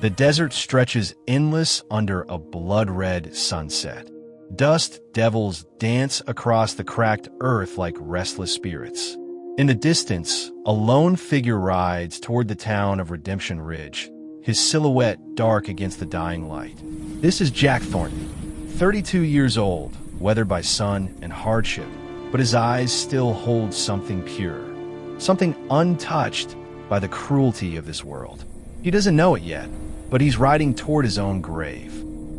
The desert stretches endless under a blood-red sunset. Dust devils dance across the cracked earth like restless spirits. In the distance, a lone figure rides toward the town of Redemption Ridge, his silhouette dark against the dying light. This is Jack Thornton, 32 years old, weathered by sun and hardship, but his eyes still hold something pure, something untouched by the cruelty of this world. He doesn't know it yet, but he's riding toward his own grave.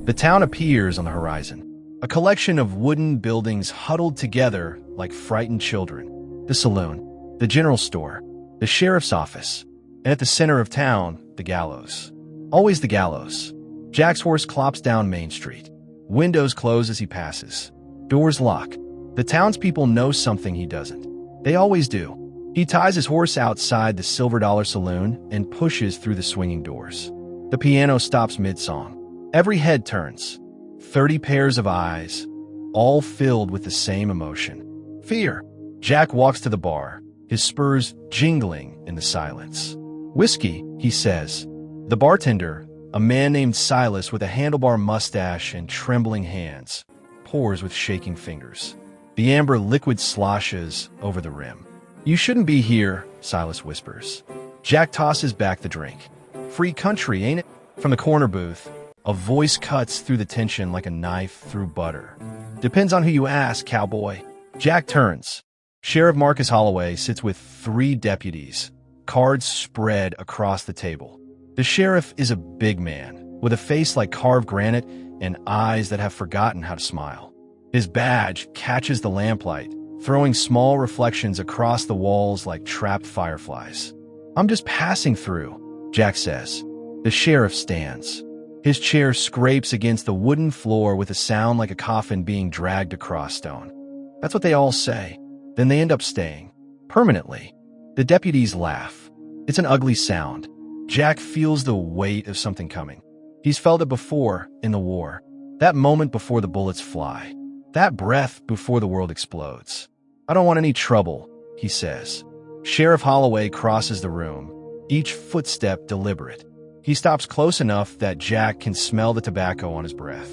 The town appears on the horizon, a collection of wooden buildings huddled together like frightened children. The saloon, the general store, the sheriff's office, and at the center of town, the gallows. Always the gallows. Jack's horse clops down Main Street. Windows close as he passes. Doors lock. The townspeople know something he doesn't. They always do. He ties his horse outside the Silver Dollar Saloon and pushes through the swinging doors. The piano stops mid-song. Every head turns. 30 pairs of eyes, all filled with the same emotion. Fear. Jack walks to the bar, his spurs jingling in the silence. "Whiskey," he says. The bartender, a man named Silas with a handlebar mustache and trembling hands, pours with shaking fingers. The amber liquid sloshes over the rim. "You shouldn't be here," Silas whispers. Jack tosses back the drink. "Free country, ain't it?" From the corner booth, a voice cuts through the tension like a knife through butter. "Depends on who you ask, cowboy." Jack turns. Sheriff Marcus Holloway sits with 3 deputies, cards spread across the table. The sheriff is a big man, with a face like carved granite and eyes that have forgotten how to smile. His badge catches the lamplight, throwing small reflections across the walls like trapped fireflies. "I'm just passing through," Jack says. The sheriff stands. His chair scrapes against the wooden floor with a sound like a coffin being dragged across stone. That's what they all say. Then they end up staying. Permanently. The deputies laugh. It's an ugly sound. Jack feels the weight of something coming. He's felt it before in the war. That moment before the bullets fly. That breath before the world explodes. "I don't want any trouble," he says. Sheriff Holloway crosses the room, each footstep deliberate. He stops close enough that Jack can smell the tobacco on his breath.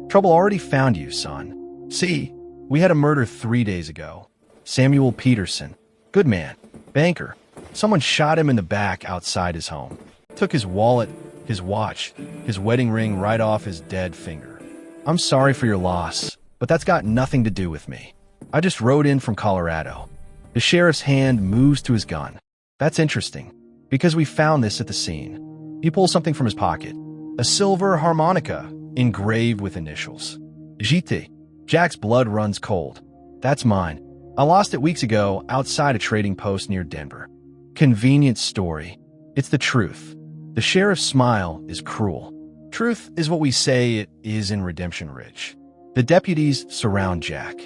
"Trouble already found you, son. See, we had a murder 3 days ago. Samuel Peterson. Good man. Banker. Someone shot him in the back outside his home. Took his wallet, his watch, his wedding ring right off his dead finger. I'm sorry for your loss, but that's got nothing to do with me. I just rode in from Colorado." The sheriff's hand moves to his gun. "That's interesting, because we found this at the scene." He pulls something from his pocket. A silver harmonica, engraved with initials. "JT." Jack's blood runs cold. "That's mine. I lost it weeks ago outside a trading post near Denver." Convenient story. It's the truth. The sheriff's smile is cruel. Truth is what we say it is in Redemption Ridge. The deputies surround Jack.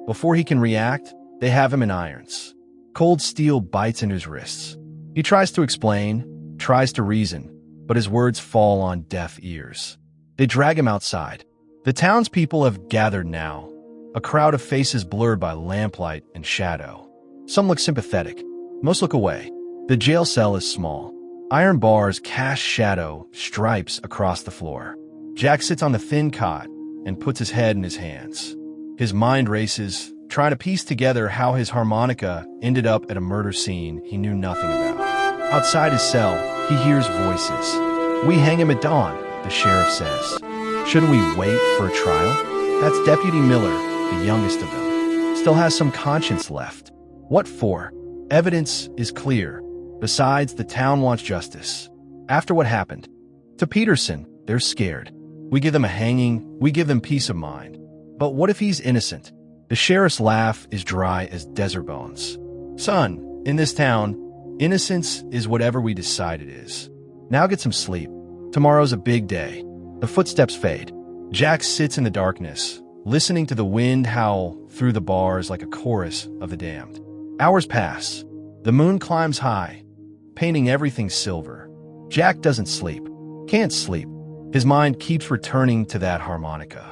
Before he can react, they have him in irons. Cold steel bites into his wrists. He tries to explain, tries to reason, but his words fall on deaf ears. They drag him outside. The townspeople have gathered now, a crowd of faces blurred by lamplight and shadow. Some look sympathetic. Most look away. The jail cell is small. Iron bars cast shadow stripes across the floor. Jack sits on the thin cot and puts his head in his hands. His mind races, trying to piece together how his harmonica ended up at a murder scene he knew nothing about. Outside his cell, he hears voices. "We hang him at dawn," the sheriff says. "Shouldn't we wait for a trial?" That's Deputy Miller, the youngest of them. Still has some conscience left. What for? Evidence is clear. Besides, the town wants justice. After what happened to Peterson, they're scared. We give them a hanging, we give them peace of mind. But what if he's innocent? The sheriff's laugh is dry as desert bones. "Son, in this town, innocence is whatever we decide it is. Now get some sleep. Tomorrow's a big day." The footsteps fade. Jack sits in the darkness, listening to the wind howl through the bars like a chorus of the damned. Hours pass. The moon climbs high, painting everything silver. Jack doesn't sleep. Can't sleep. His mind keeps returning to that harmonica.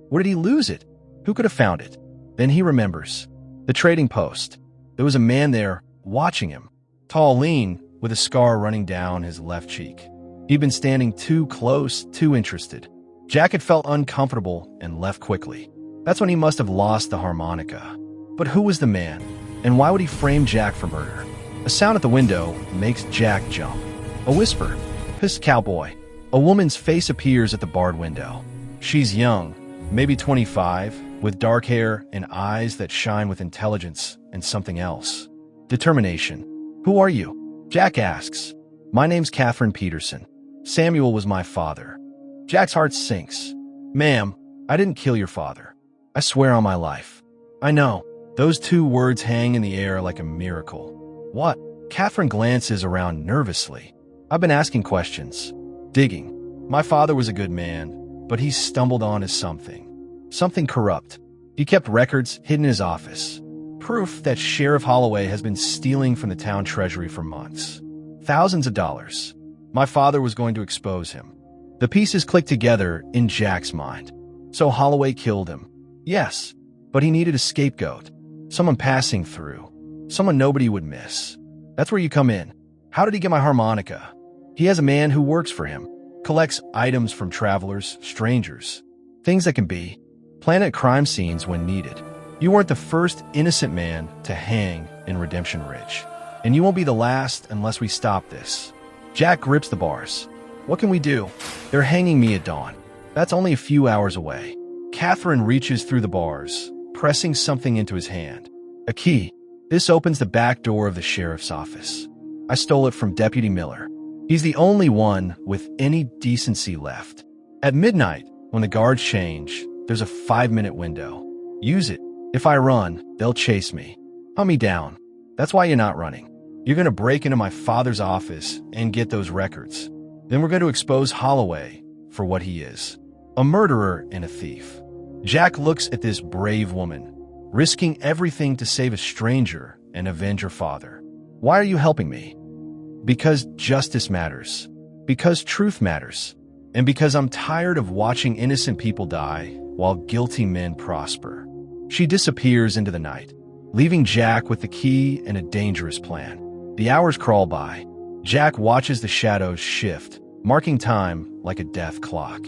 Where did he lose it? Who could have found it? Then he remembers. The trading post. There was a man there, watching him. Tall, lean, with a scar running down his left cheek. He'd been standing too close, too interested. Jack had felt uncomfortable and left quickly. That's when he must have lost the harmonica. But who was the man? And why would he frame Jack for murder? A sound at the window makes Jack jump. A whisper. "His Cowboy." A woman's face appears at the barred window. She's young, maybe 25, with dark hair and eyes that shine with intelligence and something else. Determination. "Who are you?" Jack asks. "My name's Catherine Peterson. Samuel was my father." Jack's heart sinks. "Ma'am, I didn't kill your father. I swear on my life." "I know." Those two words hang in the air like a miracle. "What?" Catherine glances around nervously. "I've been asking questions. Digging. My father was a good man, but he stumbled onto something. Something corrupt. He kept records hidden in his office. Proof that Sheriff Holloway has been stealing from the town treasury for months. Thousands of dollars. My father was going to expose him." The pieces click together in Jack's mind. So Holloway killed him. Yes, but he needed a scapegoat. Someone passing through. Someone nobody would miss. That's where you come in. How did he get my harmonica? He has a man who works for him. Collects items from travelers, strangers. Things that can be. Plan at crime scenes when needed. You weren't the first innocent man to hang in Redemption Ridge. And you won't be the last unless we stop this. Jack grips the bars. What can we do? They're hanging me at dawn. That's only a few hours away. Catherine reaches through the bars, pressing something into his hand. A key. This opens the back door of the sheriff's office. I stole it from Deputy Miller. He's the only one with any decency left. At midnight, when the guards change, there's a 5-minute window. Use it. If I run, they'll chase me. Hunt me down. That's why you're not running. You're going to break into my father's office and get those records. Then we're going to expose Holloway for what he is. A murderer and a thief. Jack looks at this brave woman, risking everything to save a stranger and avenge her father. Why are you helping me? Because justice matters. Because truth matters. And because I'm tired of watching innocent people die while guilty men prosper. She disappears into the night, leaving Jack with the key and a dangerous plan. The hours crawl by. Jack watches the shadows shift, marking time like a death clock.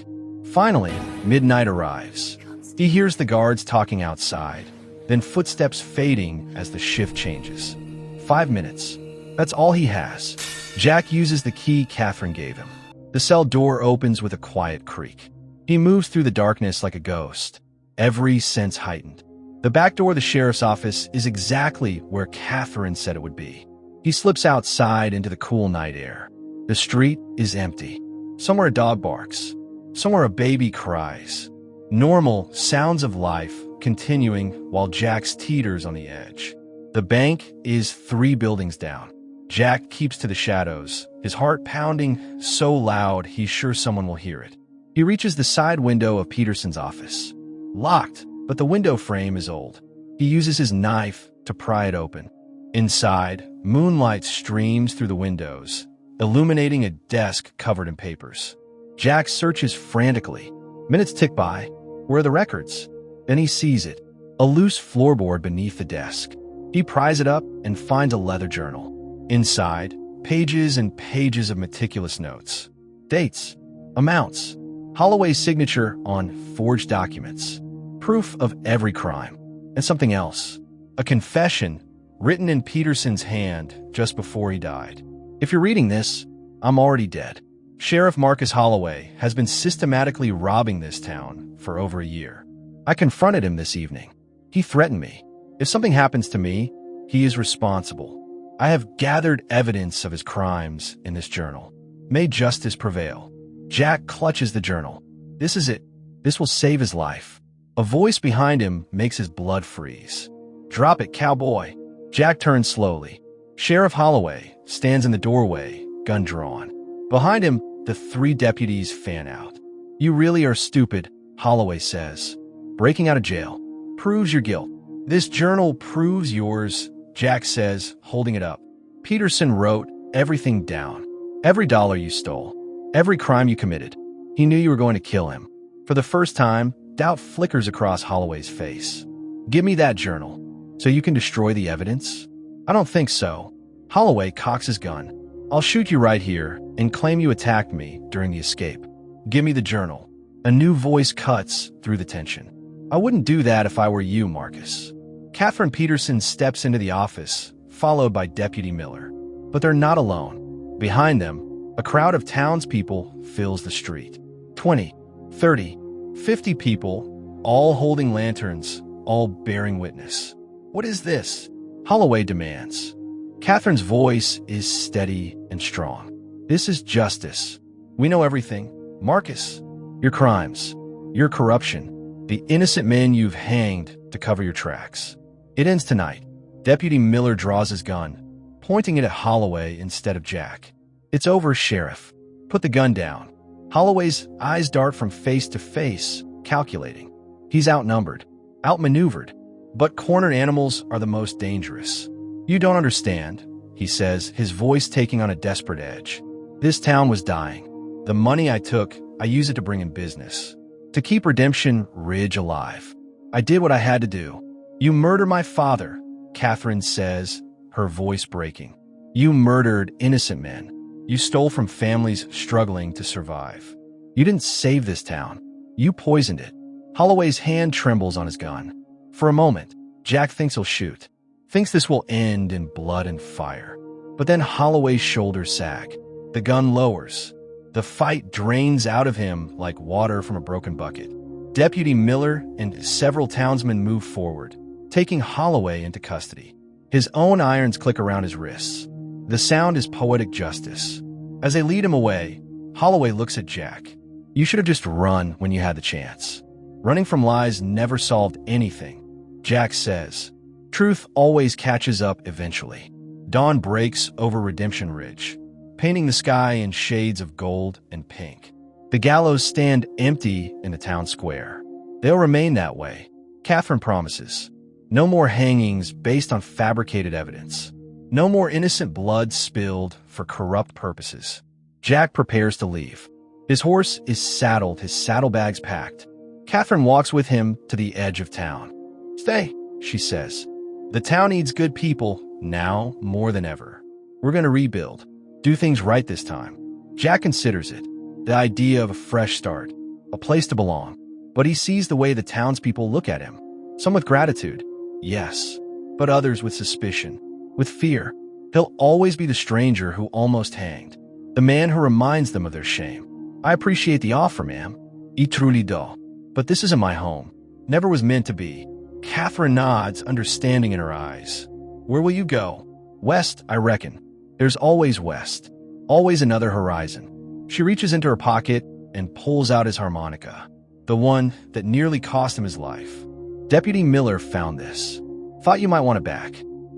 Finally, midnight arrives. He hears the guards talking outside, then footsteps fading as the shift changes. 5 minutes. That's all he has. Jack uses the key Catherine gave him. The cell door opens with a quiet creak. He moves through the darkness like a ghost, every sense heightened. The back door of the sheriff's office is exactly where Catherine said it would be. He slips outside into the cool night air. The street is empty. Somewhere a dog barks. Somewhere a baby cries. Normal sounds of life continuing while Jack's teeters on the edge. The bank is 3 buildings down. Jack keeps to the shadows, his heart pounding so loud he's sure someone will hear it. He reaches the side window of Peterson's office. Locked, but the window frame is old. He uses his knife to pry it open. Inside, moonlight streams through the windows, illuminating a desk covered in papers. Jack searches frantically. Minutes tick by. Where are the records? Then he sees it, a loose floorboard beneath the desk. He pries it up and finds a leather journal. Inside, pages and pages of meticulous notes. Dates, amounts, Holloway's signature on forged documents. Proof of every crime. And something else. A confession written in Peterson's hand just before he died. If you're reading this, I'm already dead. Sheriff Marcus Holloway has been systematically robbing this town for over a year. I confronted him this evening. He threatened me. If something happens to me, he is responsible. I have gathered evidence of his crimes in this journal. May justice prevail. Jack clutches the journal. This is it. This will save his life. A voice behind him makes his blood freeze. Drop it, Cowboy. Jack turns slowly. Sheriff Holloway stands in the doorway, gun drawn. Behind him, the 3 deputies fan out. You really are stupid, Holloway says. Breaking out of jail proves your guilt. This journal proves yours, Jack says, holding it up. Peterson wrote everything down. Every dollar you stole. Every crime you committed. He knew you were going to kill him. For the first time, doubt flickers across Holloway's face. Give me that journal, so you can destroy the evidence? I don't think so. Holloway cocks his gun. I'll shoot you right here and claim you attacked me during the escape. Give me the journal. A new voice cuts through the tension. I wouldn't do that if I were you, Marcus. Catherine Peterson steps into the office, followed by Deputy Miller. But they're not alone. Behind them, a crowd of townspeople fills the street. 20, 30, 50 people, all holding lanterns, all bearing witness. What is this? Holloway demands. Catherine's voice is steady and strong. This is justice. We know everything. Marcus, your crimes, your corruption, the innocent men you've hanged to cover your tracks. It ends tonight. Deputy Miller draws his gun, pointing it at Holloway instead of Jack. It's over, Sheriff. Put the gun down. Holloway's eyes dart from face to face, calculating. He's outnumbered, outmaneuvered, but cornered animals are the most dangerous. You don't understand, he says, his voice taking on a desperate edge. This town was dying. The money I took, I used it to bring in business, to keep Redemption Ridge alive. I did what I had to do. You murdered my father, Catherine says, her voice breaking. You murdered innocent men. You stole from families struggling to survive. You didn't save this town. You poisoned it. Holloway's hand trembles on his gun. For a moment, Jack thinks he'll shoot, thinks this will end in blood and fire. But then Holloway's shoulders sag. The gun lowers. The fight drains out of him like water from a broken bucket. Deputy Miller and several townsmen move forward, taking Holloway into custody. His own irons click around his wrists. The sound is poetic justice. As they lead him away, Holloway looks at Jack. You should have just run when you had the chance. Running from lies never solved anything. Jack says, truth always catches up eventually. Dawn breaks over Redemption Ridge, painting the sky in shades of gold and pink. The gallows stand empty in the town square. They'll remain that way, Catherine promises. No more hangings based on fabricated evidence. No more innocent blood spilled for corrupt purposes. Jack prepares to leave. His horse is saddled, his saddlebags packed. Catherine walks with him to the edge of town. Stay, she says. The town needs good people now more than ever. We're going to rebuild. Do things right this time. Jack considers it, the idea of a fresh start, a place to belong. But he sees the way the townspeople look at him. Some with gratitude, yes, but others with suspicion, with fear. He'll always be the stranger who almost hanged, the man who reminds them of their shame. I appreciate the offer, ma'am. I truly do. But this isn't my home. Never was meant to be. Catherine nods, understanding in her eyes. Where will you go? West, I reckon. There's always west. Always another horizon. She reaches into her pocket and pulls out his harmonica, the one that nearly cost him his life. Deputy Miller found this. Thought you might want it back.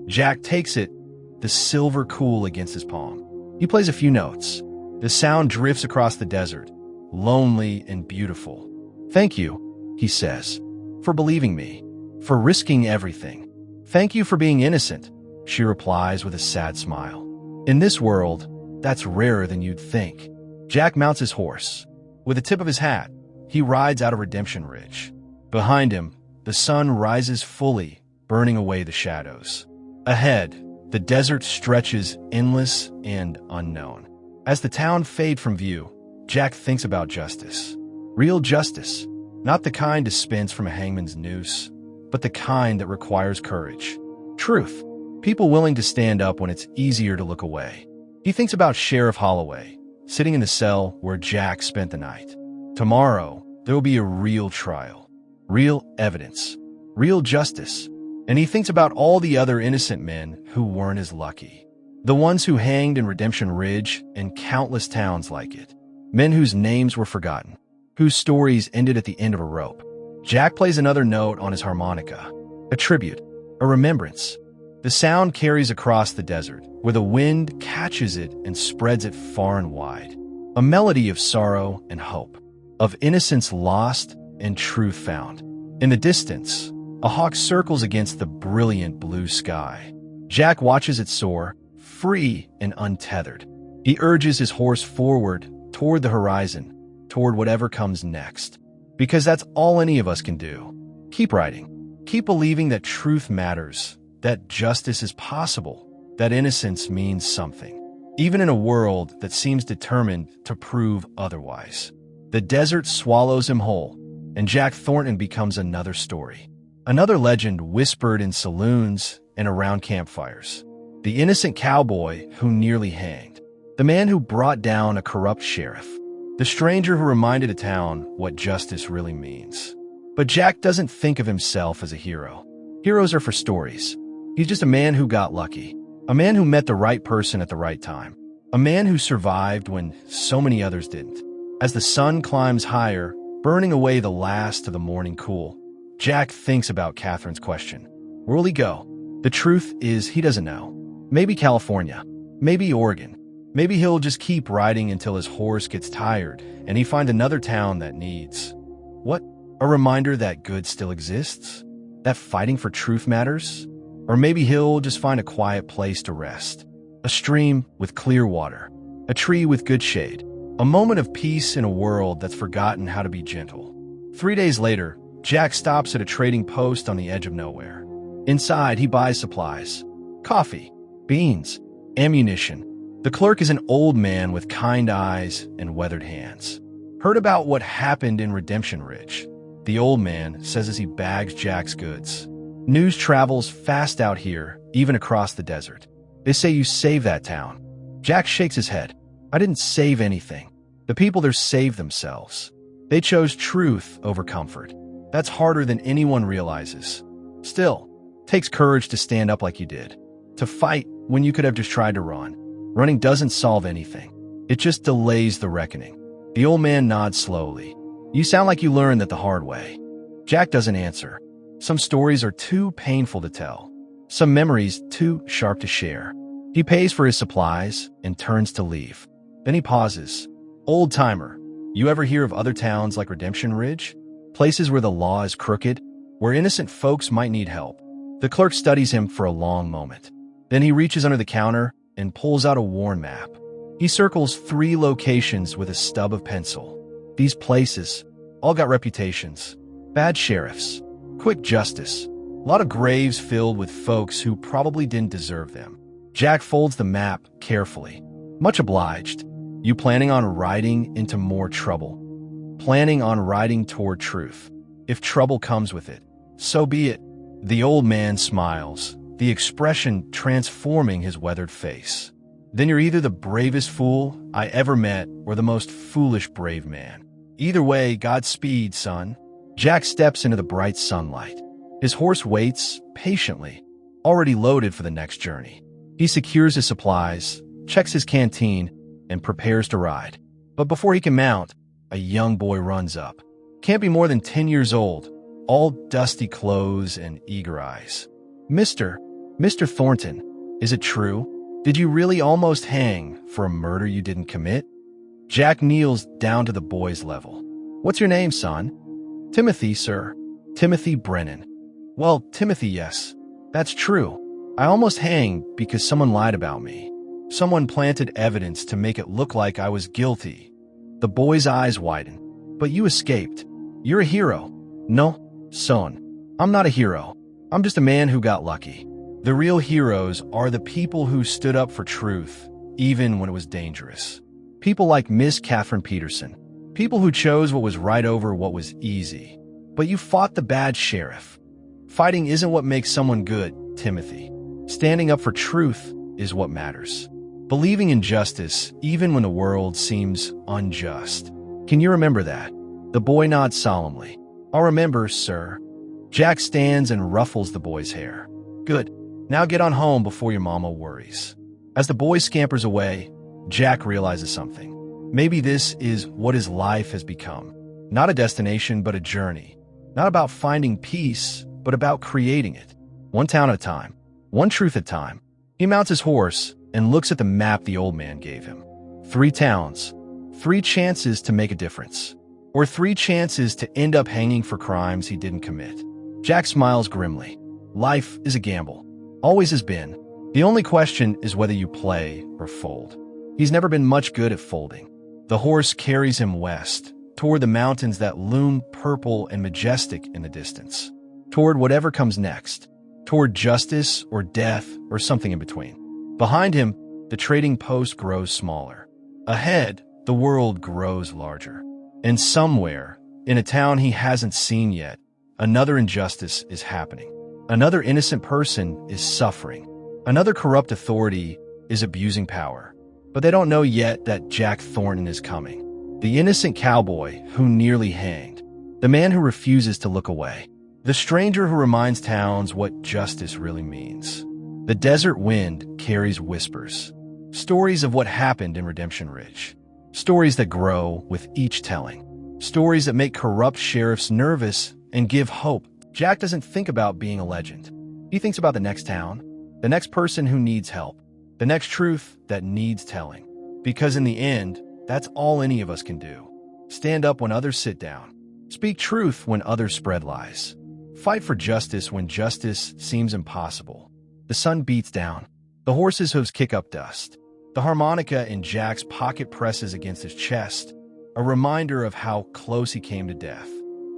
Jack takes it, the silver cool against his palm. He plays a few notes. The sound drifts across the desert, lonely and beautiful. Thank you, he says, for believing me, for risking everything. Thank you for being innocent, she replies with a sad smile. In this world, that's rarer than you'd think. Jack mounts his horse. With the tip of his hat, he rides out of Redemption Ridge. Behind him, the sun rises fully, burning away the shadows. Ahead, the desert stretches endless and unknown. As the town fades from view, Jack thinks about justice. Real justice, not the kind dispensed from a hangman's noose, but the kind that requires courage. Truth, people willing to stand up when it's easier to look away. He thinks about Sheriff Holloway, sitting in the cell where Jack spent the night. Tomorrow, there will be a real trial, real evidence, real justice. And he thinks about all the other innocent men who weren't as lucky. The ones who hanged in Redemption Ridge and countless towns like it. Men whose names were forgotten, whose stories ended at the end of a rope. Jack plays another note on his harmonica, a tribute, a remembrance. The sound carries across the desert, where the wind catches it and spreads it far and wide. A melody of sorrow and hope, of innocence lost and truth found. In the distance, a hawk circles against the brilliant blue sky. Jack watches it soar, free and untethered. He urges his horse forward, toward the horizon, toward whatever comes next. Because that's all any of us can do. Keep riding. Keep believing that truth matters, that justice is possible, that innocence means something. even in a world that seems determined to prove otherwise. The desert swallows him whole, and Jack Thornton becomes another story. Another legend whispered in saloons and around campfires. The innocent cowboy who nearly hanged. The man who brought down a corrupt sheriff. The stranger who reminded a town what justice really means. But Jack doesn't think of himself as a hero. Heroes are for stories. He's just a man who got lucky. A man who met the right person at the right time. A man who survived when so many others didn't. As the sun climbs higher, burning away the last of the morning cool, Jack thinks about Catherine's question. Where will he go? The truth is he doesn't know. Maybe California. Maybe Oregon. Maybe he'll just keep riding until his horse gets tired and he finds another town that needs. What? A reminder that good still exists? That fighting for truth matters? Or maybe he'll just find a quiet place to rest. A stream with clear water. A tree with good shade. A moment of peace in a world that's forgotten how to be gentle. 3 days later, Jack stops at a trading post on the edge of nowhere. Inside, he buys supplies. Coffee, beans, ammunition. The clerk is an old man with kind eyes and weathered hands. Heard about what happened in Redemption Ridge, the old man says as he bags Jack's goods. News travels fast out here, even across the desert. They say you saved that town. Jack shakes his head. I didn't save anything. The people there saved themselves. They chose truth over comfort. That's harder than anyone realizes. Still, it takes courage to stand up like you did. To fight when you could have just tried to run. Running doesn't solve anything. It just delays the reckoning. The old man nods slowly. You sound like you learned that the hard way. Jack doesn't answer. Some stories are too painful to tell. Some memories too sharp to share. He pays for his supplies and turns to leave. Then he pauses. Old timer, you ever hear of other towns like Redemption Ridge? Places where the law is crooked, where innocent folks might need help. The clerk studies him for a long moment. Then he reaches under the counter and pulls out a worn map. He circles 3 locations with a stub of pencil. These places all got reputations. Bad sheriffs. Quick justice. A lot of graves filled with folks who probably didn't deserve them. Jack folds the map carefully. Much obliged. You planning on riding into more trouble? Planning on riding toward truth. If trouble comes with it, so be it. The old man smiles, the expression transforming his weathered face. Then you're either the bravest fool I ever met or the most foolish brave man. Either way, Godspeed, son. Jack steps into the bright sunlight. His horse waits patiently, already loaded for the next journey. He secures his supplies, checks his canteen, and prepares to ride. But before he can mount, a young boy runs up. Can't be more than 10 years old, all dusty clothes and eager eyes. Mr. Thornton, is it true? Did you really almost hang for a murder you didn't commit? Jack kneels down to the boy's level. What's your name, son? Timothy, sir. Timothy Brennan. Well, Timothy, yes. That's true. I almost hanged because someone lied about me. Someone planted evidence to make it look like I was guilty. The boy's eyes widen. But you escaped. You're a hero. No, son. I'm not a hero. I'm just a man who got lucky. The real heroes are the people who stood up for truth, even when it was dangerous. People like Miss Catherine Peterson. People who chose what was right over what was easy. But you fought the bad sheriff. Fighting isn't what makes someone good, Timothy. Standing up for truth is what matters. Believing in justice, even when the world seems unjust. Can you remember that? The boy nods solemnly. I'll remember, sir. Jack stands and ruffles the boy's hair. Good. Now get on home before your mama worries. As the boy scampers away, Jack realizes something. Maybe this is what his life has become. Not a destination, but a journey. Not about finding peace, but about creating it. One town at a time. One truth at a time. He mounts his horse and looks at the map the old man gave him. 3 towns. 3 chances to make a difference. Or 3 chances to end up hanging for crimes he didn't commit. Jack smiles grimly. Life is a gamble. Always has been. The only question is whether you play or fold. He's never been much good at folding. The horse carries him west, toward the mountains that loom purple and majestic in the distance. Toward whatever comes next. Toward justice or death or something in between. Behind him, The trading post grows smaller. Ahead, the world grows larger. And somewhere, in a town he hasn't seen yet, another injustice is happening. Another innocent person is suffering. Another corrupt authority is abusing power. But they don't know yet that Jack Thornton is coming. The innocent cowboy who nearly hanged. The man who refuses to look away. The stranger who reminds towns what justice really means. The desert wind carries whispers. Stories of what happened in Redemption Ridge. Stories that grow with each telling. Stories that make corrupt sheriffs nervous and give hope. Jack doesn't think about being a legend. He thinks about the next town, the next person who needs help, the next truth that needs telling. Because in the end, that's all any of us can do. Stand up when others sit down. Speak truth when others spread lies. Fight for justice when justice seems impossible. The sun beats down. The horse's hooves kick up dust. The harmonica in Jack's pocket presses against his chest, a reminder of how close he came to death,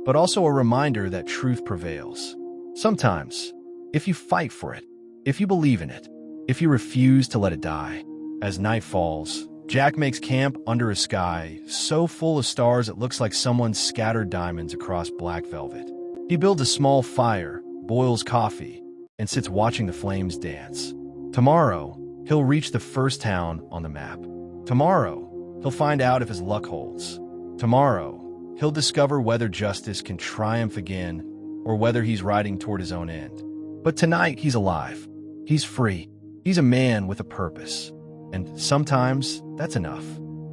but also a reminder that truth prevails. Sometimes, if you fight for it, if you believe in it, if you refuse to let it die. As night falls, Jack makes camp under a sky so full of stars it looks like someone scattered diamonds across black velvet. He builds a small fire, boils coffee, and sits watching the flames dance. Tomorrow, he'll reach the first town on the map. Tomorrow, he'll find out if his luck holds. Tomorrow, he'll discover whether justice can triumph again or whether he's riding toward his own end. But tonight, he's alive. He's free. He's a man with a purpose. And sometimes, that's enough.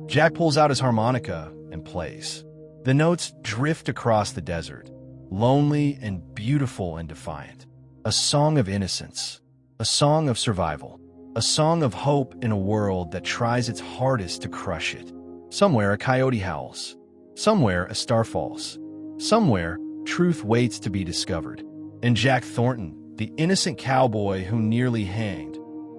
Jack pulls out his harmonica and plays. The notes drift across the desert, lonely and beautiful and defiant. A song of innocence. A song of survival. A song of hope in a world that tries its hardest to crush it. Somewhere a coyote howls. Somewhere a star falls. Somewhere truth waits to be discovered. And Jack Thornton, the innocent cowboy who nearly hanged,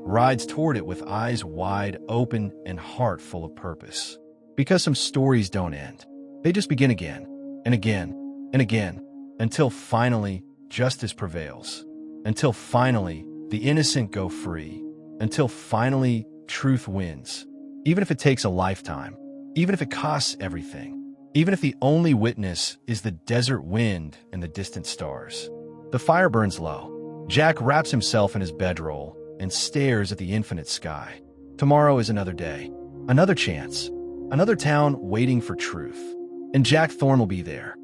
rides toward it with eyes wide open and heart full of purpose. Because some stories don't end. They just begin again, and again, and again, until finally justice prevails. Until finally the innocent go free. Until finally truth wins. Even if it takes a lifetime. Even if it costs everything. Even if the only witness is the desert wind and the distant stars. The fire burns low. Jack wraps himself in his bedroll and stares at the infinite sky. Tomorrow is another day, another chance, another town waiting for truth. And Jack Thorne will be there,